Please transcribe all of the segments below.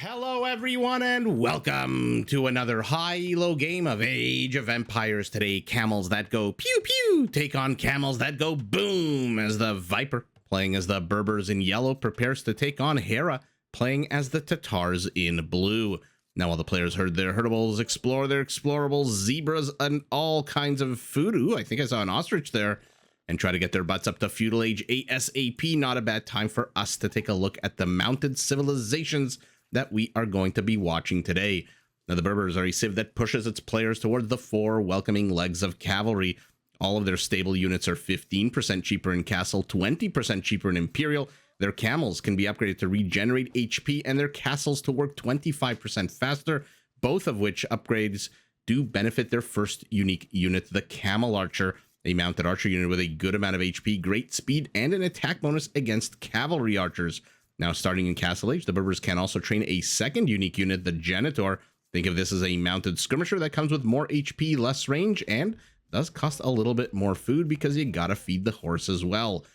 Hello everyone and welcome to another high elo game of Age of Empires. Today, camels that go pew pew take on camels that go boom as the Viper, playing as the Berbers in yellow, prepares to take on Hera, playing as the Tatars in blue. Now all the players herd their herdables, explore their explorables, zebras, and all kinds of food. Ooh, I think I saw an ostrich there. And try to get their butts up to Feudal Age ASAP. Not a bad time for us to take a look at the mounted civilizations that we are going to be watching today. Now, the Berbers are a civ that pushes its players towards the four welcoming legs of cavalry. All of their stable units are 15% cheaper in Castle, 20% cheaper in Imperial. Their camels can be upgraded to regenerate HP, and their castles to work 25% faster, both of which upgrades do benefit their first unique unit, the Camel Archer, a mounted archer unit with a good amount of HP, great speed, and an attack bonus against cavalry archers. Now, starting in Castle Age, the Berbers can also train a second unique unit, the Genitor. Think of this as a mounted skirmisher that comes with more HP, less range, and does cost a little bit more food because you gotta feed the horse as well.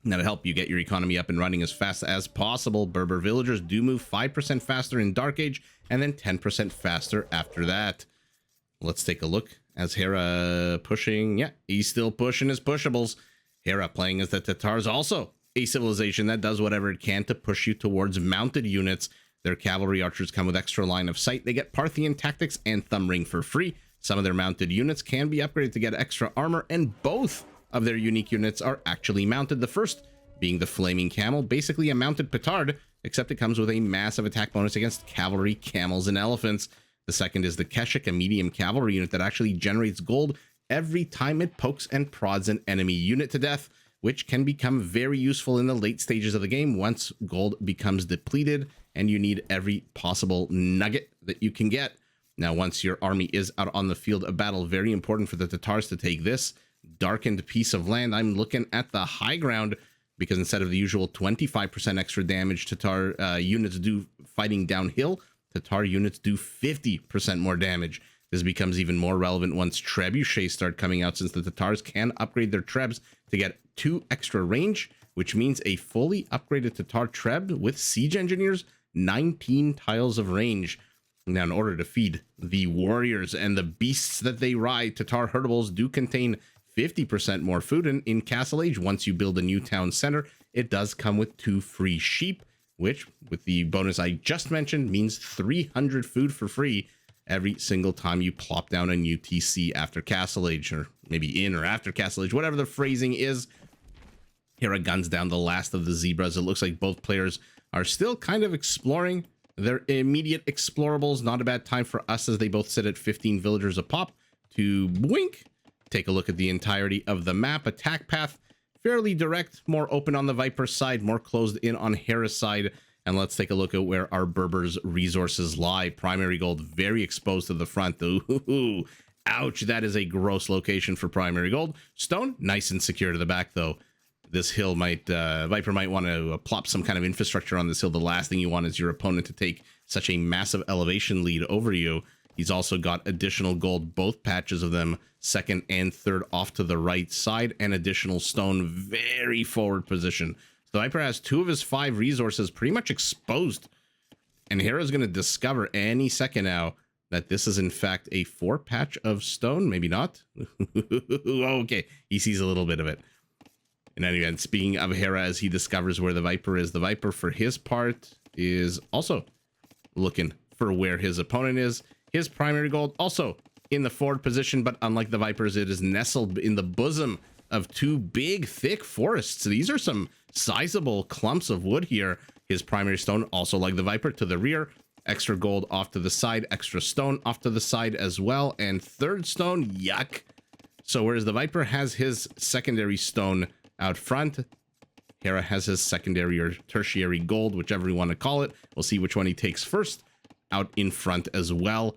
Now, to help you get your economy up and running as fast as possible, Berber villagers do move 5% faster in Dark Age, and then 10% faster after that. Let's take a look. As Hera pushing, yeah, he's still pushing his pushables. Hera playing as the Tatars, also a civilization that does whatever it can to push you towards mounted units. Their cavalry archers come with extra line of sight. They get Parthian tactics and thumb ring for free. Some of their mounted units can be upgraded to get extra armor, and both of their unique units are actually mounted. The first being the Flaming Camel, basically a mounted petard, except it comes with a massive attack bonus against cavalry, camels, and elephants. The second is the Keshik, a medium cavalry unit that actually generates gold every time it pokes and prods an enemy unit to death, which can become very useful in the late stages of the game once gold becomes depleted and you need every possible nugget that you can get. Now, once your army is out on the field of battle, very important for the Tatars to take this darkened piece of land. I'm looking at the high ground because instead of the usual 25% extra damage Tatar units do fighting downhill, Tatar units do 50% more damage. This becomes even more relevant once trebuchets start coming out, since the Tatars can upgrade their trebs to get 2 extra range, which means a fully upgraded Tatar treb with siege engineers, 19 tiles of range. Now, in order to feed the warriors and the beasts that they ride, Tatar herdables do contain 50% more food. And in Castle Age, once you build a new town center, it does come with 2 free sheep, which, with the bonus I just mentioned, means 300 food for free every single time you plop down a new TC after Castle Age, or maybe in or after Castle Age, whatever the phrasing is. Hera guns down the last of the zebras. It looks like both players are still kind of exploring their immediate explorables. Not a bad time for us, as they both sit at 15 villagers a pop, to boink, take a look at the entirety of the map. Attack path, fairly direct, more open on the Viper side, more closed in on Hera's side. And let's take a look at where our Berbers' resources lie. Primary gold, very exposed to the front. Ooh, ouch, that is a gross location for primary gold. Stone, nice and secure to the back, though. This hill might, Viper might want to plop some kind of infrastructure on this hill. The last thing you want is your opponent to take such a massive elevation lead over you. He's also got additional gold, both patches of them, second and third off to the right side, and additional stone, very forward position. So Viper has 2 of his 5 resources pretty much exposed. And Hera's going to discover any second now that this is in fact a 4 patch of stone. Maybe not. Okay, he sees a little bit of it. In any event, speaking of Hera, as he discovers where the Viper is, the Viper, for his part, is also looking for where his opponent is. His primary gold also in the forward position, but unlike the Vipers, it is nestled in the bosom of 2 big, thick forests. These are some sizable clumps of wood here. His primary stone, also like the Viper, to the rear. Extra gold off to the side, extra stone off to the side as well, and third stone, yuck. So whereas the Viper has his secondary stone out front, Hera has his secondary or tertiary gold, whichever you want to call it. We'll see which one he takes first, out in front as well.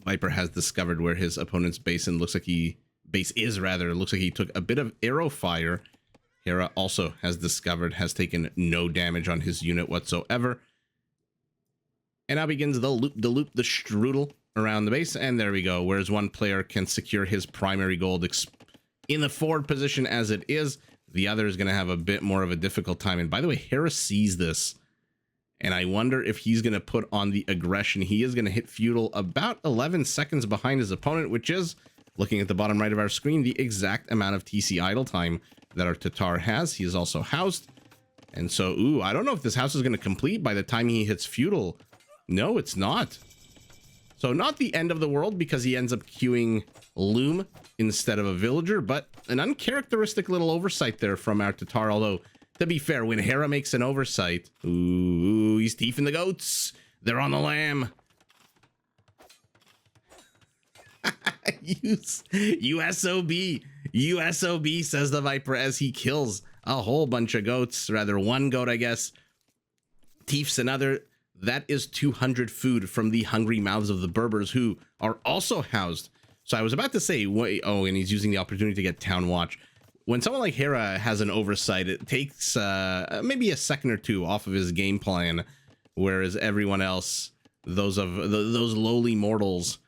Viper has discovered where his opponent's base and looks like he looks like he took a bit of arrow fire. Hera also has discovered, has taken no damage on his unit whatsoever. And now begins the the strudel around the base, and there we go. Whereas one player can secure his primary gold in the forward position as it is, the other is going to have a bit more of a difficult time. And by the way, Hera sees this, And I wonder if he's going to put on the aggression. He is going to hit Feudal about 11 seconds behind his opponent, which is, looking at the bottom right of our screen, the exact amount of TC idle time that our Tatar has. He is also housed. And so, ooh, I don't know if this house is going to complete by the time he hits Feudal. No, it's not. So not the end of the world because he ends up queuing Loom instead of a villager, but an uncharacteristic little oversight there from our Tatar. Although, to be fair, when Hera makes an oversight, ooh, he's teething the goats. They're on the lamb. USOB. USOB, says the Viper as he kills a whole bunch of goats. Rather, one goat, I guess. Teefs another. That is 200 food from the hungry mouths of the Berbers, who are also housed. So I was about to say, wait, oh, and he's using the opportunity to get Town Watch. When someone like Hera has an oversight, it takes maybe a second or two off of his game plan, whereas everyone else, those lowly mortals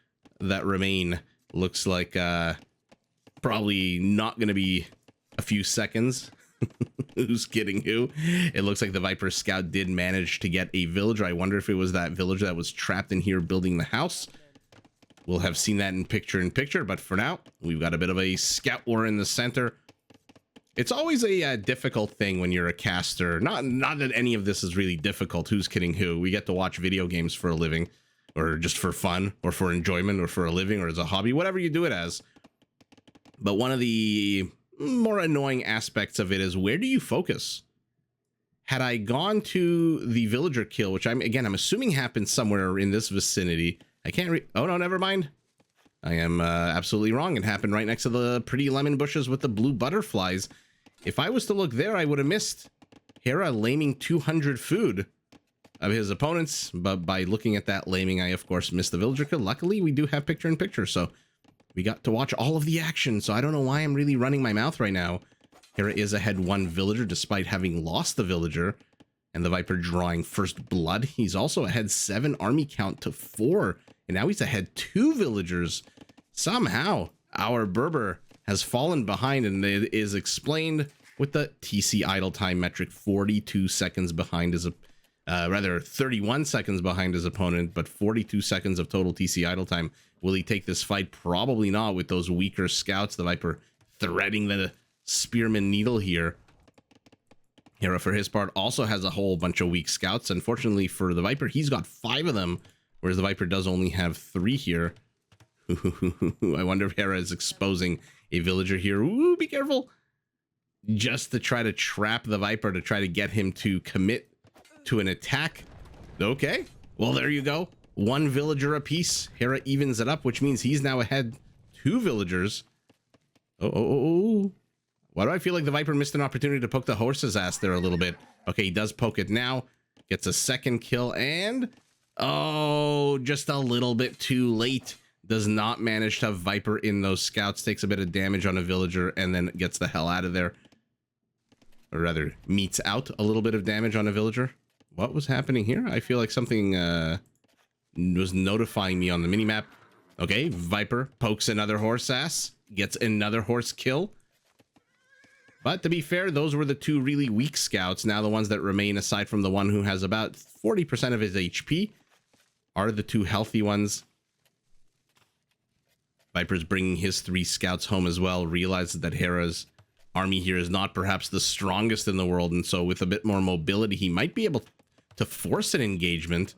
that remain, looks like probably not going to be a few seconds. Who's kidding who? It looks like the Viper Scout did manage to get a villager. I wonder if it was that villager that was trapped in here building the house. We'll have seen that in picture, but for now, we've got a bit of a scout war in the center. It's always a difficult thing when you're a caster. Not that any of this is really difficult. Who's kidding who? We get to watch video games for a living, or just for fun, or for enjoyment, or for a living, or as a hobby, whatever you do it as. But one of the more annoying aspects of it is, where do you focus? Had I gone to the villager kill, which I'm assuming happened somewhere in this vicinity. I can't oh no, never mind. I am absolutely wrong. It happened right next to the pretty lemon bushes with the blue butterflies. If I was to look there, I would have missed Hera laming 200 food of his opponents. But by looking at that laming, I of course missed the villager kill. Luckily, we do have picture-in-picture, so we got to watch all of the action. So I don't know why I'm really running my mouth right now. Hera is ahead one villager despite having lost the villager, and the Viper drawing first blood. He's also ahead 7 army count to 4, and now he's ahead 2 villagers. Somehow our Berber has fallen behind, and it is explained with the TC idle time metric, 42 seconds behind his, rather 31 seconds behind his opponent, but 42 seconds of total TC idle time. Will he take this fight? Probably not, with those weaker scouts. The Viper threading the spearman needle here. Hera, for his part, also has a whole bunch of weak scouts. Unfortunately for the Viper, he's got 5 of them, whereas the Viper does only have 3 here. I wonder if Hera is exposing a villager here. Ooh, be careful. Just to try to trap the Viper, to try to get him to commit to an attack. Okay, well, there you go. 1 villager apiece. Hera evens it up, which means he's now ahead 2 villagers. Oh. Why do I feel like the Viper missed an opportunity to poke the horse's ass there a little bit? Okay, he does poke it now. Gets a second kill, and oh, just a little bit too late. Does not manage to have Viper in those scouts. Takes a bit of damage on a villager, and then gets the hell out of there. Or rather, meets out a little bit of damage on a villager. What was happening here? I feel like something was notifying me on the minimap. Okay, Viper pokes another horse ass. Gets another horse kill. But to be fair, those were the 2 really weak scouts. Now the ones that remain, aside from the one who has about 40% of his HP, are the 2 healthy ones. Viper's bringing his 3 scouts home as well. Realizes that Hera's army here is not perhaps the strongest in the world, and so with a bit more mobility, he might be able to force an engagement,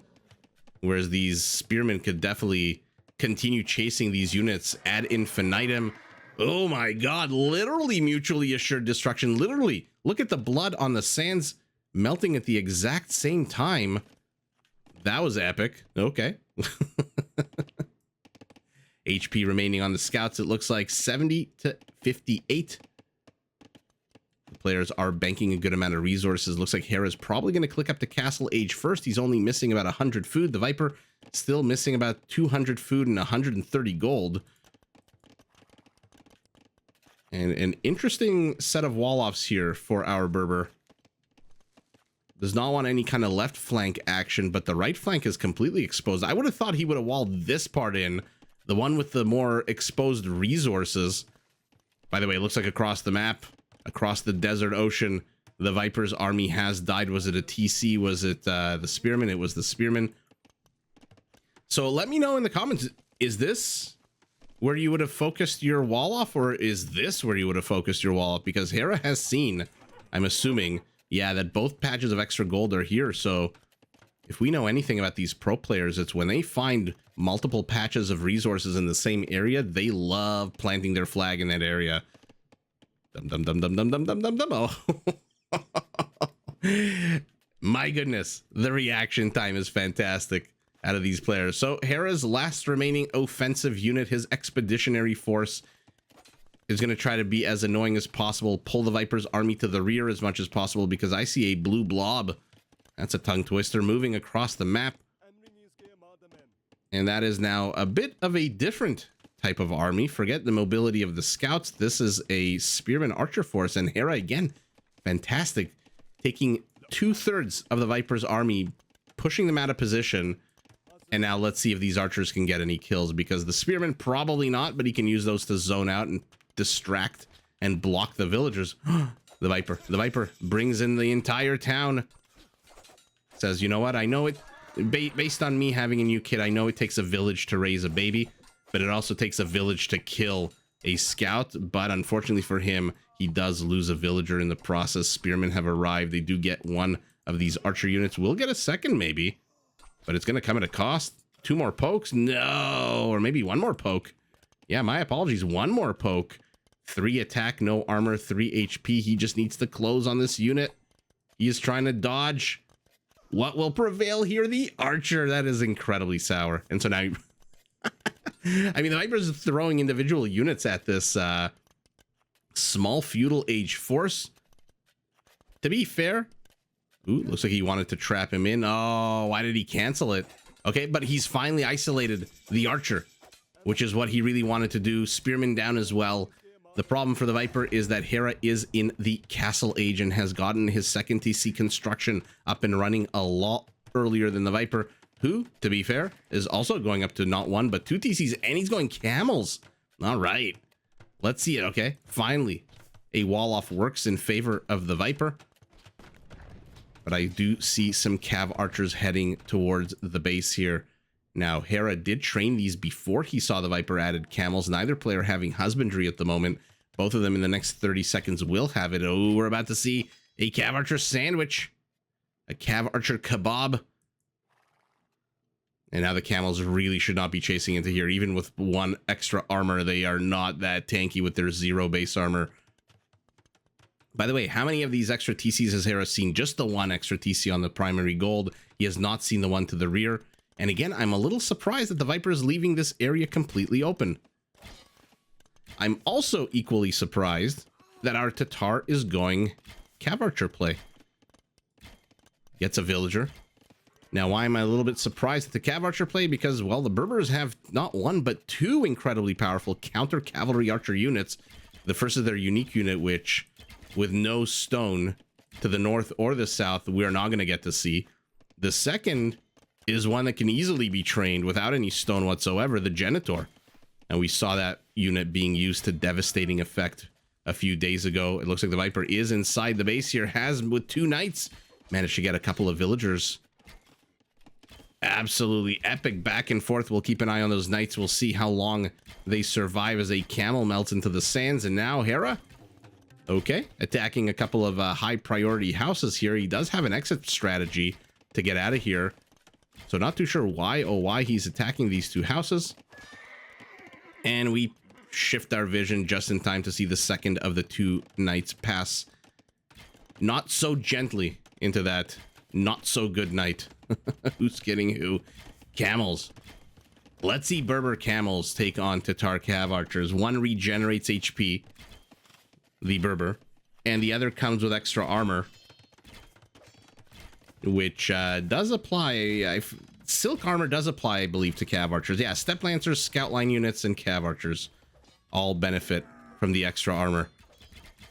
whereas these spearmen could definitely continue chasing these units ad infinitum. Oh my god, literally mutually assured destruction. Literally, look at the blood on the sands melting at the exact same time. That was epic. Okay. HP remaining on the scouts, it looks like 70 to 58. The players are banking a good amount of resources. Looks like Hera's probably going to click up to Castle Age first. He's only missing about 100 food. The Viper still missing about 200 food and 130 gold. And an interesting set of wall-offs here for our Berber. Does not want any kind of left flank action, but the right flank is completely exposed. I would have thought he would have walled this part in, the one with the more exposed resources. By the way, it looks like across the map, across the desert ocean, the Viper's army has died. Was it a TC? Was it the Spearman? It was the Spearman. So let me know in the comments, is this where you would have focused your wall off, or is this where you would have focused your wall off? Because Hera has seen, I'm assuming, yeah, that both patches of extra gold are here. So if we know anything about these pro players, it's when they find multiple patches of resources in the same area, they love planting their flag in that area. Dum dum dum dum dum dum dum dum dum. Oh. My goodness, the reaction time is fantastic out of these players. So Hera's last remaining offensive unit, his expeditionary force, is going to try to be as annoying as possible, pull the Viper's army to the rear as much as possible, because I see a blue blob. That's a tongue twister moving across the map. And that is now a bit of a different type of army. Forget the mobility of the scouts. This is a Spearman Archer force, and Hera again, fantastic, taking 2/3 of the Viper's army, pushing them out of position. And now let's see if these archers can get any kills, because the Spearman probably not, but he can use those to zone out and distract and block the villagers. The Viper brings in the entire town. Says, you know what? I know it, based on me having a new kid, I know it takes a village to raise a baby, but it also takes a village to kill a scout. But unfortunately for him, he does lose a villager in the process. Spearmen have arrived. They do get one of these archer units. We'll get a second maybe, but it's going to come at a cost. 2 more pokes? No, or maybe 1 more poke. Yeah, my apologies. 1 more poke. 3 attack, no armor, 3 HP. He just needs to close on this unit. He is trying to dodge. What will prevail here? The archer. That is incredibly sour. And so now, I mean, the Viper's throwing individual units at this small feudal age force. To be fair, ooh, looks like he wanted to trap him in. Oh, why did he cancel it? Okay, but he's finally isolated the archer, which is what he really wanted to do. Spearman down as well. The problem for the Viper is that Hera is in the castle age and has gotten his second TC construction up and running a lot earlier than the Viper, who, to be fair, is also going up to not 1, but 2 TCs, and he's going camels. All right, let's see it. Okay, finally, a wall off works in favor of the Viper. But I do see some cav archers heading towards the base here. Now, Hera did train these before he saw the Viper added camels. Neither player having husbandry at the moment. Both of them in the next 30 seconds will have it. Oh, we're about to see a cav archer sandwich. A cav archer kebab. And now the camels really should not be chasing into here. Even with 1 extra armor, they are not that tanky with their 0 base armor. By the way, how many of these extra TCs has Hera seen? Just the 1 extra TC on the primary gold. He has not seen the one to the rear. And again, I'm a little surprised that the Viper is leaving this area completely open. I'm also equally surprised that our Tatar is going cav archer play. Gets a villager. Now, why am I a little bit surprised at the cav archer play? Because, well, the Berbers have not 1, but 2 incredibly powerful counter cavalry archer units. The first is their unique unit, which, with no stone to the north or the south, we are not going to get to see. The second is one that can easily be trained without any stone whatsoever, the Genitor. And we saw that unit being used to devastating effect a few days ago. It looks like the Viper is inside the base here, has, with 2 knights, managed to get a couple of villagers. Absolutely epic back and forth. We'll keep an eye on those knights. We'll see how long they survive as a camel melts into the sands. And now Hera, okay, attacking a couple of high priority houses here. He does have an exit strategy to get out of here. So not too sure why he's attacking these 2 houses. And we shift our vision just in time to see the second of the 2 knights pass not so gently into that not so good knight. Who's getting who? Camels. Let's see Berber camels take on Tatar cav archers. 1 regenerates HP, the Berber, and the other comes with extra armor, which does apply. Silk armor does apply, I believe, to cav archers. Yeah, step lancers, scout line units, and cav archers all benefit from the extra armor.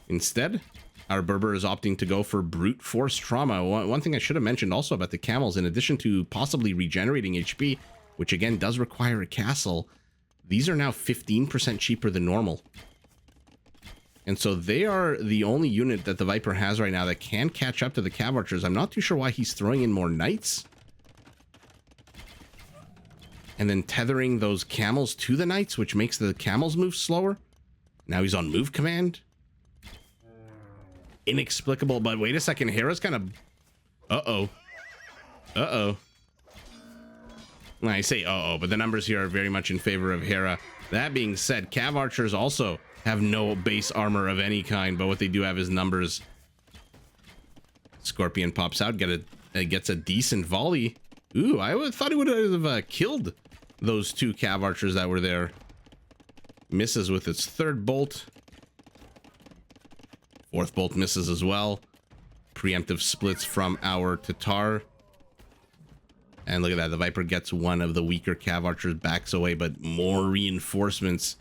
Instead, our Berber is opting to go for brute force trauma. One thing I should have mentioned also about the camels, in addition to possibly regenerating HP, which again does require a castle, these are now 15% cheaper than normal. And so they are the only unit that the Viper has right now that can catch up to the Cav Archers. I'm not too sure why he's throwing in more Knights. And then tethering those camels to the Knights, which makes the camels move slower. Now he's on move command. Inexplicable, but wait a second. Hera's kind of... Uh-oh. Uh-oh. I say uh-oh, but the numbers here are very much in favor of Hera. That being said, Cav Archers also have no base armor of any kind, but what they do have is numbers. Scorpion pops out, gets a decent volley. Ooh, I thought he would have killed those two Cav Archers that were there. Misses with its third bolt. Fourth bolt misses as well. Preemptive splits from our Tatar. And look at that, the Viper gets one of the weaker Cav Archers, backs away, but more reinforcements.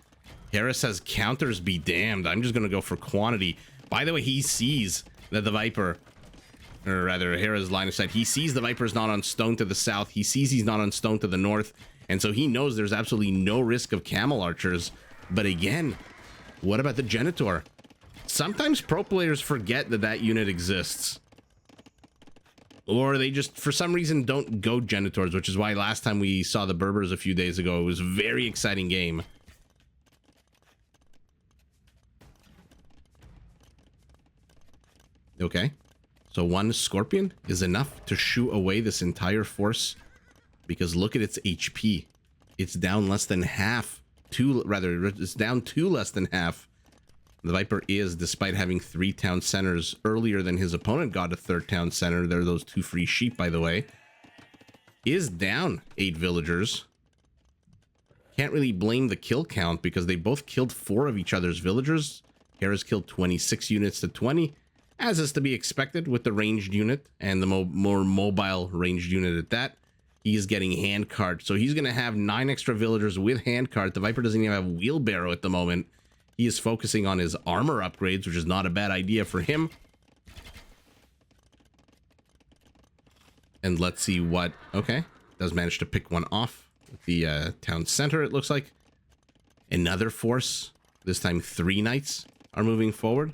Hera says counters be damned. I'm just going to go for quantity. By the way, he sees that the Viper, or rather Hera's line of sight, he sees the Viper's not on stone to the south. He sees he's not on stone to the north. And so he knows there's absolutely no risk of Camel Archers. But again, what about the Genitor? Sometimes pro players forget that that unit exists. Or they just, for some reason, don't go Genitors, which is why last time we saw the Berbers a few days ago, it was a very exciting game. Okay, so one Scorpion is enough to shoo away this entire force, because look at its HP. It's down less than half. It's down to less than half. The Viper is, despite having 3 town centers earlier than his opponent got a 3rd town center, there are those 2 free sheep, by the way, is down 8 villagers. Can't really blame the kill count because they both killed 4 of each other's villagers. Hera's killed 26 units to 20, as is to be expected with the ranged unit and the more mobile ranged unit at that. He is getting handcart, so he's going to have 9 extra villagers with handcart. The Viper doesn't even have wheelbarrow at the moment. He is focusing on his armor upgrades, which is not a bad idea for him. And let's see what... Okay, does manage to pick one off. The town center, it looks like. Another force. This time 3 knights are moving forward.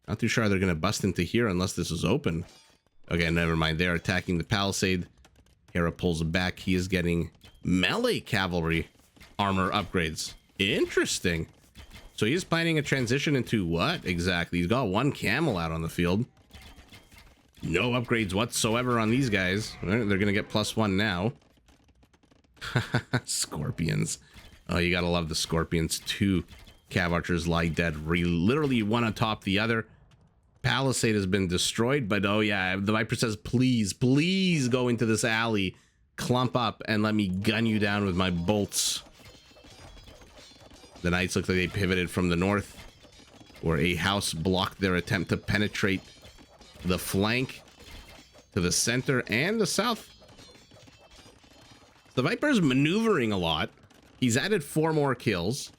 Not too sure they're going to bust into here unless this is open. Okay, never mind. They're attacking the palisade. Hera pulls back. He is getting melee cavalry armor upgrades. Interesting. So he's planning a transition into what exactly? He's got 1 camel out on the field. No upgrades whatsoever on these guys. They're going to get +1 now. Scorpions. Oh, you got to love the Scorpions. 2 Cav Archers lie dead. Literally one on top the other. Palisade has been destroyed, but oh yeah, the Viper says, please, please go into this alley. Clump up and let me gun you down with my bolts. The Knights look like they pivoted from the north, where a house blocked their attempt to penetrate the flank to the center and the south. The Viper's maneuvering a lot. He's added 4 more kills.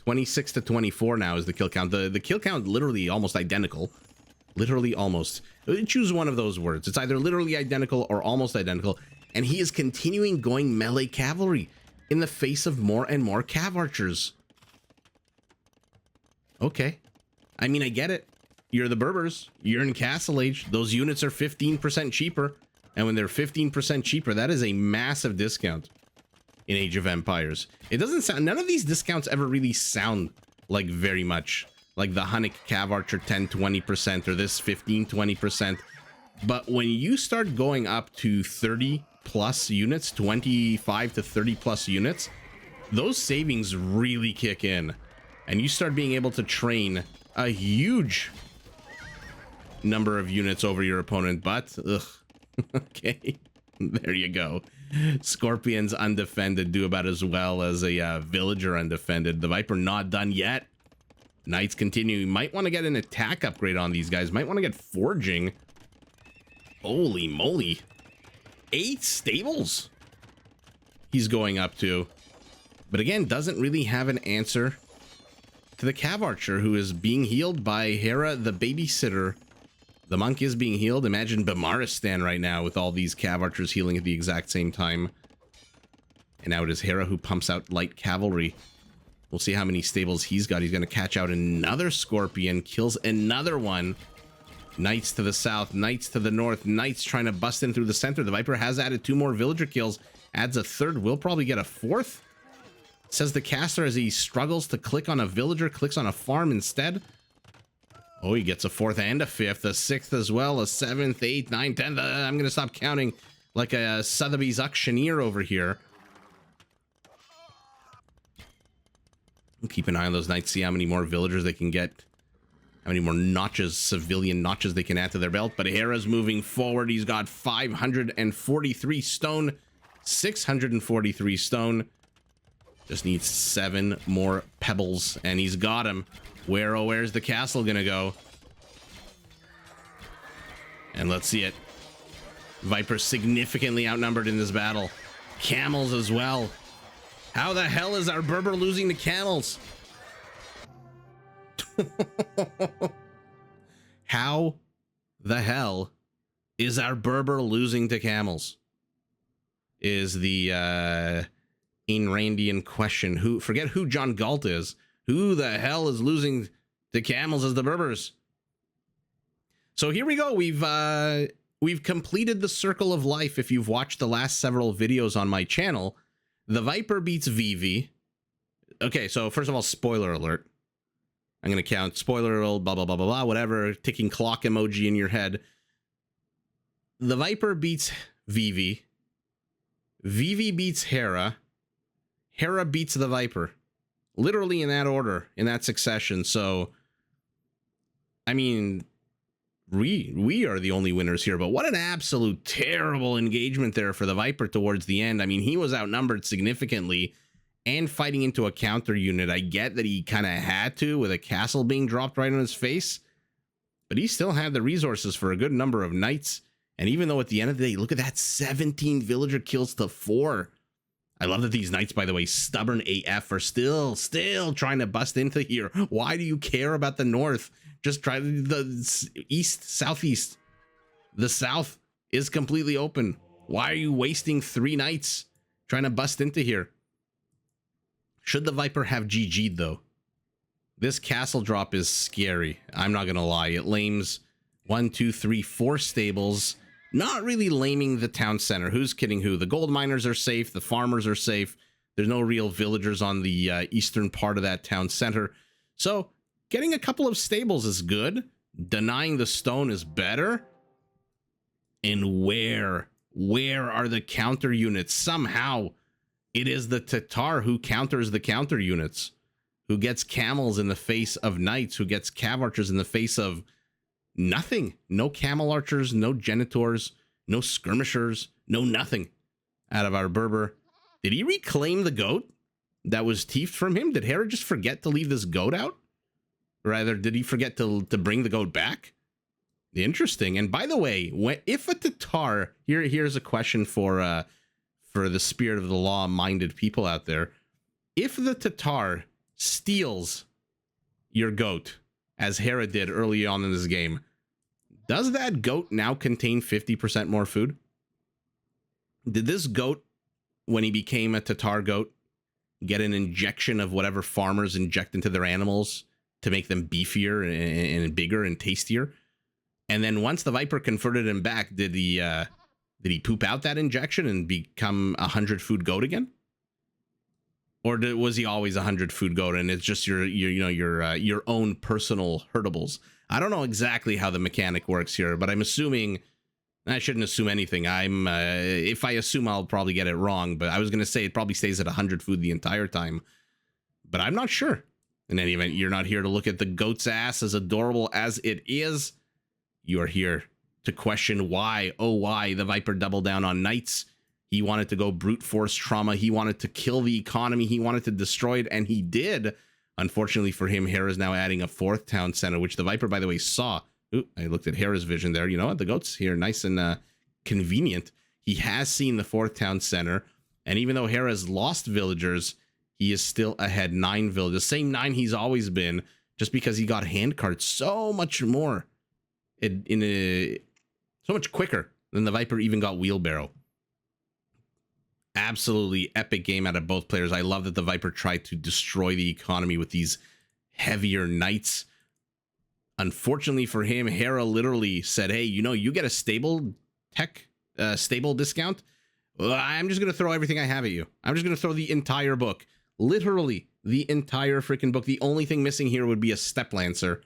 26 to 24 now is the kill count. The kill count literally almost identical. Literally almost. Choose one of those words. It's either literally identical or almost identical. And he is continuing going melee cavalry in the face of more and more Cav Archers. Okay. I mean, I get it. You're the Berbers. You're in Castle Age. Those units are 15% cheaper. And when they're 15% cheaper, that is a massive discount in Age of Empires. It doesn't sound... None of these discounts ever really sound like very much. Like the Hunnic Cav Archer 10-20% or this 15-20%. But when you start going up to 30 plus units, 25 to 30 plus units, those savings really kick in. And you start being able to train a huge number of units over your opponent. But, ugh. Okay, there you go. Scorpions undefended do about as well as a villager undefended. The Viper not done yet. Knights continue. You might want to get an attack upgrade on these guys. Might want to get forging. Holy moly. 8 stables he's going up to. But again, doesn't really have an answer to the Cav Archer, who is being healed by Hera, the babysitter. The monk is being healed. Imagine Bamaristan right now with all these Cav Archers healing at the exact same time. And now it is Hera who pumps out light cavalry. We'll see how many stables he's got. He's going to catch out another Scorpion, kills another one. Knights to the south, Knights to the north, Knights trying to bust in through the center. The Viper has added 2 more villager kills, adds a third, will probably get a fourth. Says the caster as he struggles to click on a villager, clicks on a farm instead. Oh, he gets a fourth and a fifth, a sixth as well, a seventh, eighth, ninth, 10th. I'm going to stop counting like a Sotheby's auctioneer over here. Keep an eye on those Knights, see how many more villagers they can get. How many more notches, civilian notches they can add to their belt. But Hera's moving forward. He's got 543 stone, 643 stone. Just needs 7 more pebbles, and he's got him. Where, oh, where's the castle gonna go? And let's see it. Viper significantly outnumbered in this battle. Camels as well. How the hell is our Berber losing to camels? How the hell is our Berber losing to camels? Is the Ainrandian question. Forget who John Galt is. Who the hell is losing to camels as the Berbers? So here we go. We've completed the circle of life. If you've watched the last several videos on my channel, the Viper beats Vivi. Okay, so first of all, spoiler alert. I'm going to count spoiler alert, blah, blah, blah, blah, blah, whatever, ticking clock emoji in your head. The Viper beats Vivi. Vivi beats Hera. Hera beats the Viper. Literally in that order, in that succession. So, I mean, we are the only winners here, but what an absolute terrible engagement there for the Viper towards the end. I mean, he was outnumbered significantly and fighting into a counter unit. I get that he kind of had to with a castle being dropped right on his face, but he still had the resources for a good number of Knights. And even though at the end of the day, look at that, 17 villager kills to 4. I love that these Knights, by the way, stubborn AF, are still trying to bust into here. Why do you care about the north? Just try the east, southeast. The south is completely open. Why are you wasting 3 Knights trying to bust into here? Should the Viper have GG'd, though? This castle drop is scary. I'm not going to lie. It lames 1, 2, 3, 4 stables. Not really laming the town center. Who's kidding who? The gold miners are safe. The farmers are safe. There's no real villagers on the eastern part of that town center. So getting a couple of stables is good. Denying the stone is better. And where are the counter units? Somehow it is the Tatar who counters the counter units, who gets camels in the face of Knights, who gets cav archers in the face of nothing. No camel archers, no genitors, no skirmishers, no nothing out of our Berber. Did he reclaim the goat that was thiefed from him? Did Hera just forget to leave this goat out? Rather, did he forget to bring the goat back? Interesting. And by the way, if a Tatar, here's a question for the spirit of the law minded people out there. If the Tatar steals your goat, as Hera did early on in this game, does that goat now contain 50% more food? Did this goat, when he became a Tatar goat, get an injection of whatever farmers inject into their animals to make them beefier and bigger and tastier? And then once the Viper converted him back, did he poop out that injection and become 100 food goat again? Or was he always 100 food goat and it's just your own personal herdables? I don't know exactly how the mechanic works here, but I'm assuming, I shouldn't assume anything. If I assume, I'll probably get it wrong, but I was going to say it probably stays at 100 food the entire time, but I'm not sure. In any event, you're not here to look at the goat's ass, as adorable as it is. You are here to question why, oh why, the Viper doubled down on Knights. He wanted to go brute force trauma. He wanted to kill the economy. He wanted to destroy it, and he did. Unfortunately for him, Hera's now adding a 4th town center, which the Viper, by the way, saw. Ooh, I looked at Hera's vision there. You know what? The goat's here, nice and convenient. He has seen the 4th town center, and even though Hera's lost villagers, he is still ahead 9 villagers. The same 9 he's always been, just because he got hand cards so much more, so much quicker than the Viper even got wheelbarrow. absolutely epic game out of both players. I love that the Viper tried to destroy the economy with these heavier knights. Unfortunately for him, Hera literally said, hey, you know, you get a stable discount. I'm just going to throw everything I have at you. I'm just going to throw the entire book. Literally, the entire freaking book. The only thing missing here would be a Step Lancer.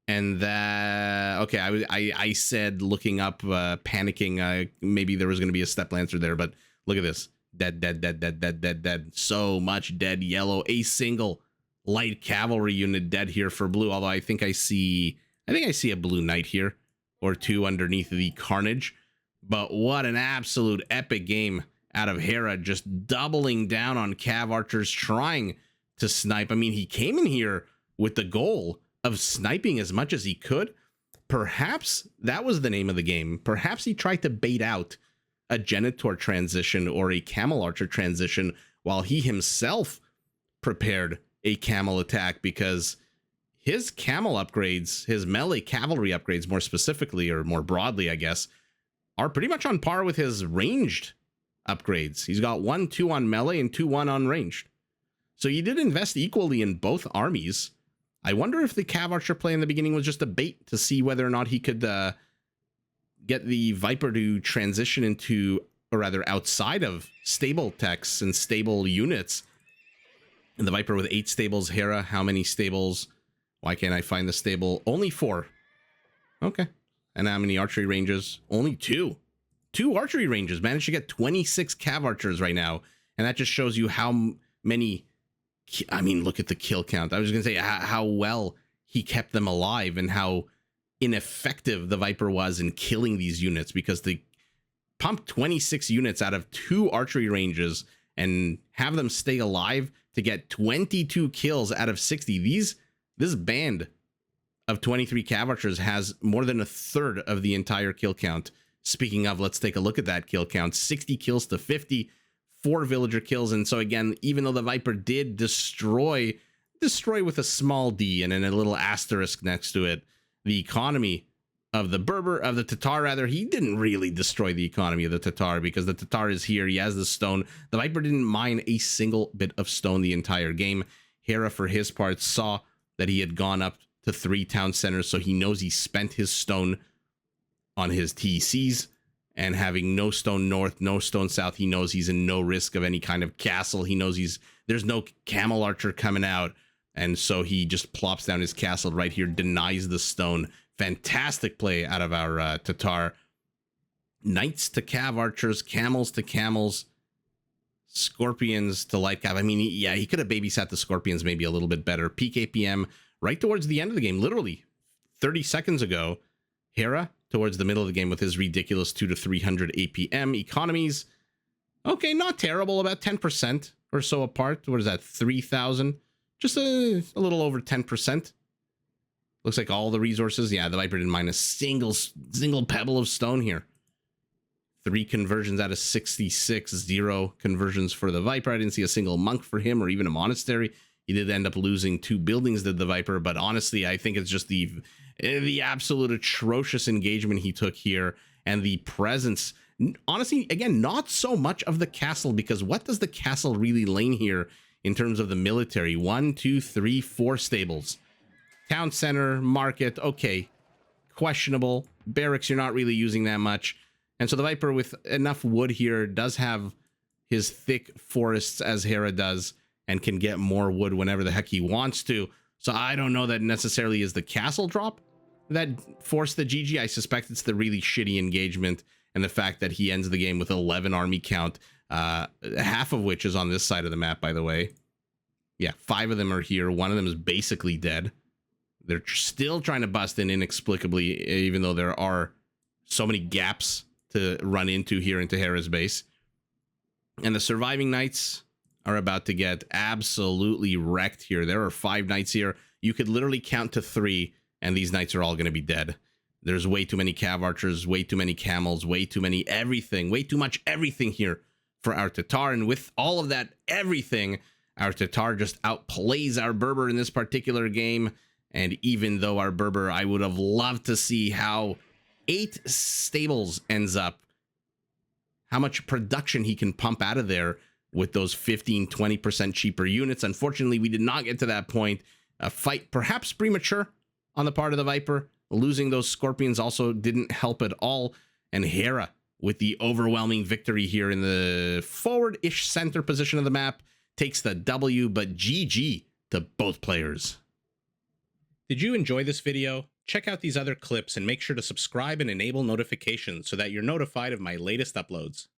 And that, okay, I said looking up, panicking, maybe there was going to be a Step Lancer there, but look at this. Dead, dead, dead, dead, dead, dead, dead. So much dead yellow. A single light cavalry unit dead here for blue, although I think I see a blue knight here, or two underneath the carnage. But what an absolute epic game out of Hera, just doubling down on cav archers, trying to snipe. I mean, he came in here with the goal of sniping as much as he could. Perhaps that was the name of the game. Perhaps he tried to bait out a Genitor transition or a Camel Archer transition while he himself prepared a camel attack, because his camel upgrades, his melee cavalry upgrades more specifically, or more broadly, I guess, are pretty much on par with his ranged upgrades. He's got 1-2 on melee and 2-1 on ranged. So he did invest equally in both armies. I wonder if the Cav Archer play in the beginning was just a bait to see whether or not he could get the Viper to transition into, or rather outside of, stable techs and stable units. And the Viper with 8 stables. Hera, how many stables? Why can't I find the stable? Only 4. Okay. And how many archery ranges? Only 2. 2 archery ranges. Managed to get 26 Cav Archers right now. And that just shows you how many... I mean, look at the kill count. I was going to say how well he kept them alive and how ineffective the Viper was in killing these units, because they pumped 26 units out of 2 archery ranges and have them stay alive to get 22 kills out of 60. This band of 23 Cav Archers has more than a third of the entire kill count. Speaking of, let's take a look at that kill count. 60 kills to 50. 4 villager kills. And so again, even though the Viper did destroy with a small d and then a little asterisk next to it, the economy of the Tatar rather, he didn't really destroy the economy of the Tatar, because the Tatar is here. He has the stone. The Viper didn't mine a single bit of stone the entire game. Hera, for his part, saw that he had gone up to 3 town centers, so he knows he spent his stone on his TCs. And having no stone north, no stone south, he knows he's in no risk of any kind of castle. He knows there's no camel archer coming out. And so he just plops down his castle right here, denies the stone. Fantastic play out of our Tatar. Knights to cav archers, camels to camels, scorpions to light cav. I mean, yeah, he could have babysat the scorpions maybe a little bit better. Peak APM right towards the end of the game, literally 30 seconds ago. Hera towards the middle of the game with his ridiculous 200 to 300 APM. Economies, okay, not terrible, about 10% or so apart. What is that, 3,000? Just a little over 10%. Looks like all the resources. Yeah, the Viper didn't mine a single pebble of stone here. 3 conversions out of 66, 0 conversions for the Viper. I didn't see a single monk for him or even a monastery. He did end up losing 2 buildings, did the Viper, but honestly, I think it's just the absolute atrocious engagement he took here, and the presence. Honestly, again, not so much of the castle, because what does the castle really lane here in terms of the military? 1, 2, 3, 4 stables. Town center, market, okay, questionable. Barracks, you're not really using that much. And so the Viper, with enough wood here, does have his thick forests as Hera does, and can get more wood whenever the heck he wants to. So I don't know that necessarily is the castle drop that forced the GG. I suspect it's the really shitty engagement and the fact that he ends the game with 11 army count, half of which is on this side of the map, by the way. Yeah, 5 of them are here. 1 of them is basically dead. They're still trying to bust in inexplicably, even though there are so many gaps to run into here into Hera's base. And the surviving knights are about to get absolutely wrecked here. There are 5 knights here. You could literally count to 3, and these knights are all going to be dead. There's way too many cav archers, way too many camels, way too many everything, way too much everything here for our Tatar. And with all of that everything, our Tatar just outplays our Berber in this particular game. And even though our Berber, I would have loved to see how 8 stables ends up how much production he can pump out of there with those 15-20% cheaper units. Unfortunately, we did not get to that point. A fight perhaps premature on the part of the Viper. Losing those Scorpions also didn't help at all. And Hera with the overwhelming victory here in the forward-ish center position of the map takes the W, but GG to both players. Did you enjoy this video? Check out these other clips and make sure to subscribe and enable notifications so that you're notified of my latest uploads.